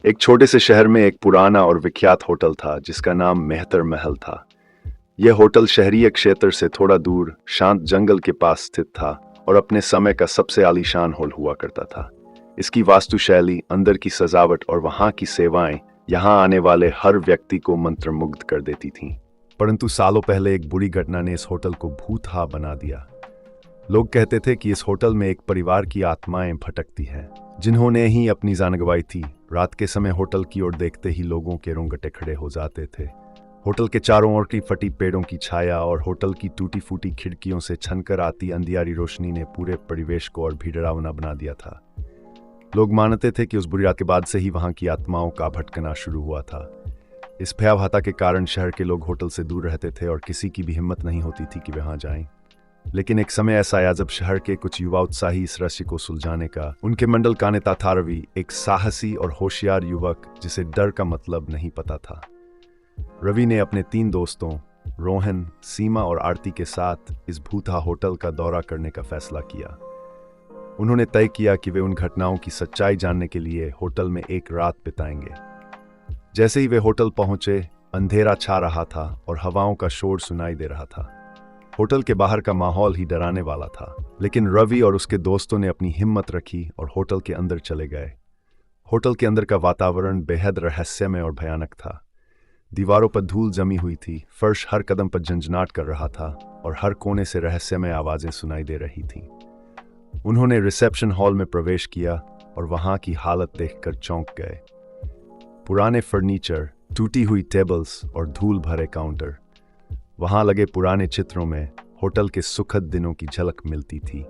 एक छोटे से शहर में एक पुराना और विख्यात होटल था जिसका नाम मेहतर महल था। यह होटल शहरीय क्षेत्र से थोड़ा दूर शांत जंगल के पास स्थित था और अपने समय का सबसे आलीशान हॉल हुआ करता था। इसकी वास्तुशैली, अंदर की सजावट और वहां की सेवाएं यहां आने वाले हर व्यक्ति को मंत्रमुग्ध कर देती थीं। परंतु सालों पहले एक बुरी घटना ने इस होटल को भूतहा बना दिया। लोग कहते थे कि इस होटल में एक परिवार की आत्माएं भटकती हैं, जिन्होंने ही अपनी जान गंवाई थी। रात के समय होटल की ओर देखते ही लोगों के रोंगटे खड़े हो जाते थे। होटल के चारों ओर की फटी पेड़ों की छाया और होटल की टूटी फूटी खिड़कियों से छनकर आती अंधियारी रोशनी ने पूरे परिवेश को और भी डरावना बना दिया था। लोग मानते थे कि उस बुरी रात के बाद से ही वहां की आत्माओं का भटकना शुरू हुआ था। इस भयावहता के कारण शहर के लोग होटल से दूर रहते थे और किसी की भी हिम्मत नहीं होती थी कि वहां जाएं। लेकिन एक समय ऐसा आया जब शहर के कुछ युवा उत्साही इस रहस्य को सुलझाने का उनके मंडल का नेता था रवि, एक साहसी और होशियार युवक जिसे डर का मतलब नहीं पता था। रवि ने अपने 3 दोस्तों रोहन, सीमा और आरती के साथ इस भूतहा होटल का दौरा करने का फैसला किया। उन्होंने तय किया कि वे उन घटनाओं की सच्चाई जानने के लिए होटल में एक रात बिताएंगे। जैसे ही वे होटल पहुंचे, अंधेरा छा रहा था और हवाओं का शोर सुनाई दे रहा था। होटल के बाहर का माहौल ही डराने वाला था, लेकिन रवि और उसके दोस्तों ने अपनी हिम्मत रखी और होटल के अंदर चले गए। होटल के अंदर का वातावरण बेहद रहस्यमय और भयानक था। दीवारों पर धूल जमी हुई थी, फर्श हर कदम पर झंझनाट कर रहा था और हर कोने से रहस्यमय आवाजें सुनाई दे रही थीं। उन्होंने रिसेप्शन हॉल में प्रवेश किया और वहां की हालत देखकर चौंक गए। पुराने फर्नीचर, टूटी हुई टेबल्स और धूल भरे काउंटर। वहां लगे पुराने चित्रों में होटल के सुखद दिनों की झलक मिलती थी।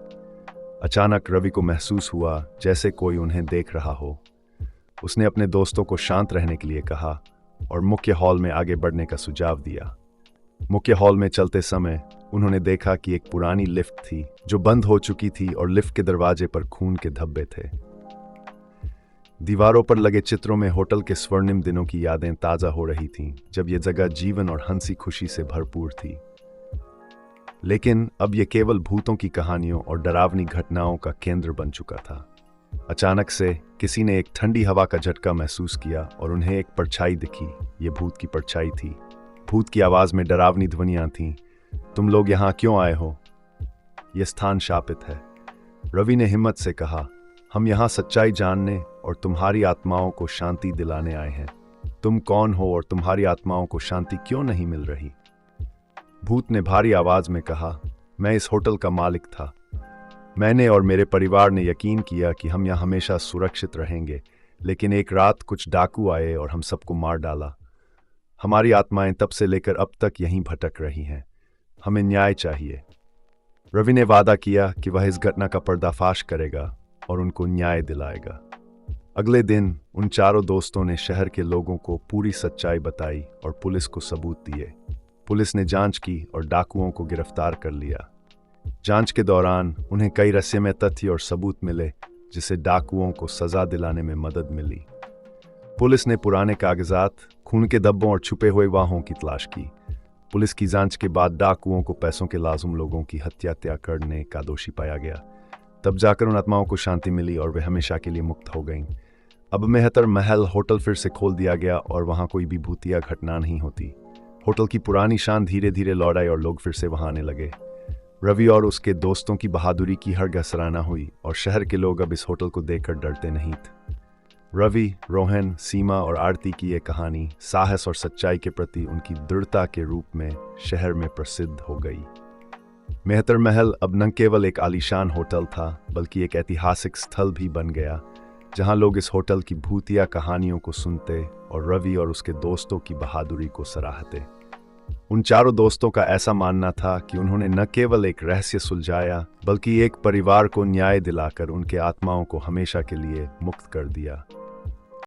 अचानक रवि को महसूस हुआ जैसे कोई उन्हें देख रहा हो। उसने अपने दोस्तों को शांत रहने के लिए कहा और मुख्य हॉल में आगे बढ़ने का सुझाव दिया। मुख्य हॉल में चलते समय उन्होंने देखा कि एक पुरानी लिफ्ट थी जो बंद हो चुकी थी और लिफ्ट के दरवाजे पर खून के धब्बे थे। दीवारों पर लगे चित्रों में होटल के स्वर्णिम दिनों की यादें ताजा हो रही थीं, जब यह जगह जीवन और हंसी खुशी से भरपूर थी। लेकिन अब यह केवल भूतों की कहानियों और डरावनी घटनाओं का केंद्र बन चुका था। अचानक से किसी ने एक ठंडी हवा का झटका महसूस किया और उन्हें एक परछाई दिखी। ये भूत की परछाई थी। भूत की आवाज में डरावनी ध्वनियां थीं। तुम लोग यहाँ क्यों आए हो? यह स्थान शापित है। रवि ने हिम्मत से कहा, हम यहाँ सच्चाई जानने और तुम्हारी आत्माओं को शांति दिलाने आए हैं। तुम कौन हो और तुम्हारी आत्माओं को शांति क्यों नहीं मिल रही? भूत ने भारी आवाज में कहा, मैं इस होटल का मालिक था। मैंने और मेरे परिवार ने यकीन किया कि हम यहाँ हमेशा सुरक्षित रहेंगे, लेकिन एक रात कुछ डाकू आए और हम सबको मार डाला। हमारी आत्माएं तब से लेकर अब तक यहीं भटक रही हैं। हमें न्याय चाहिए। रवि ने वादा किया कि वह इस घटना का पर्दाफाश करेगा और उनको न्याय दिलाएगा। अगले दिन उन चारों दोस्तों ने शहर के लोगों को पूरी सच्चाई बताई और पुलिस को सबूत दिए। पुलिस ने जांच की और डाकुओं को गिरफ्तार कर लिया। जांच के दौरान उन्हें कई रहस्यमय तथ्य और सबूत मिले, जिससे डाकुओं को सजा दिलाने में मदद मिली। पुलिस ने पुराने कागजात, खून के धब्बों और छुपे हुए वाहनों की तलाश की। पुलिस की जांच के बाद डाकुओं को पैसों के लाजुम लोगों की हत्या करने का दोषी पाया गया। तब जाकर उन आत्माओं को शांति मिली और वे हमेशा के लिए मुक्त हो गईं। अब मेहतर महल होटल फिर से खोल दिया गया और वहां कोई भी भूतिया घटना नहीं होती। होटल की पुरानी शान धीरे धीरे लौट आई और लोग फिर से वहां आने लगे। रवि और उसके दोस्तों की बहादुरी की हर सराहना हुई और शहर के लोग अब इस होटल को देखकर डरते नहीं थे। रवि, रोहन, सीमा और आरती की ये कहानी साहस और सच्चाई के प्रति उनकी दृढ़ता के रूप में शहर में प्रसिद्ध हो गई। मेहतर महल अब न केवल एक आलीशान होटल था, बल्कि एक ऐतिहासिक स्थल भी बन गया, जहां लोग इस होटल की भूतिया कहानियों को सुनते और रवि और उसके दोस्तों की बहादुरी को सराहते। उन चारों दोस्तों का ऐसा मानना था कि उन्होंने न केवल एक रहस्य सुलझाया, बल्कि एक परिवार को न्याय दिलाकर उनके आत्माओं को हमेशा के लिए मुक्त कर दिया।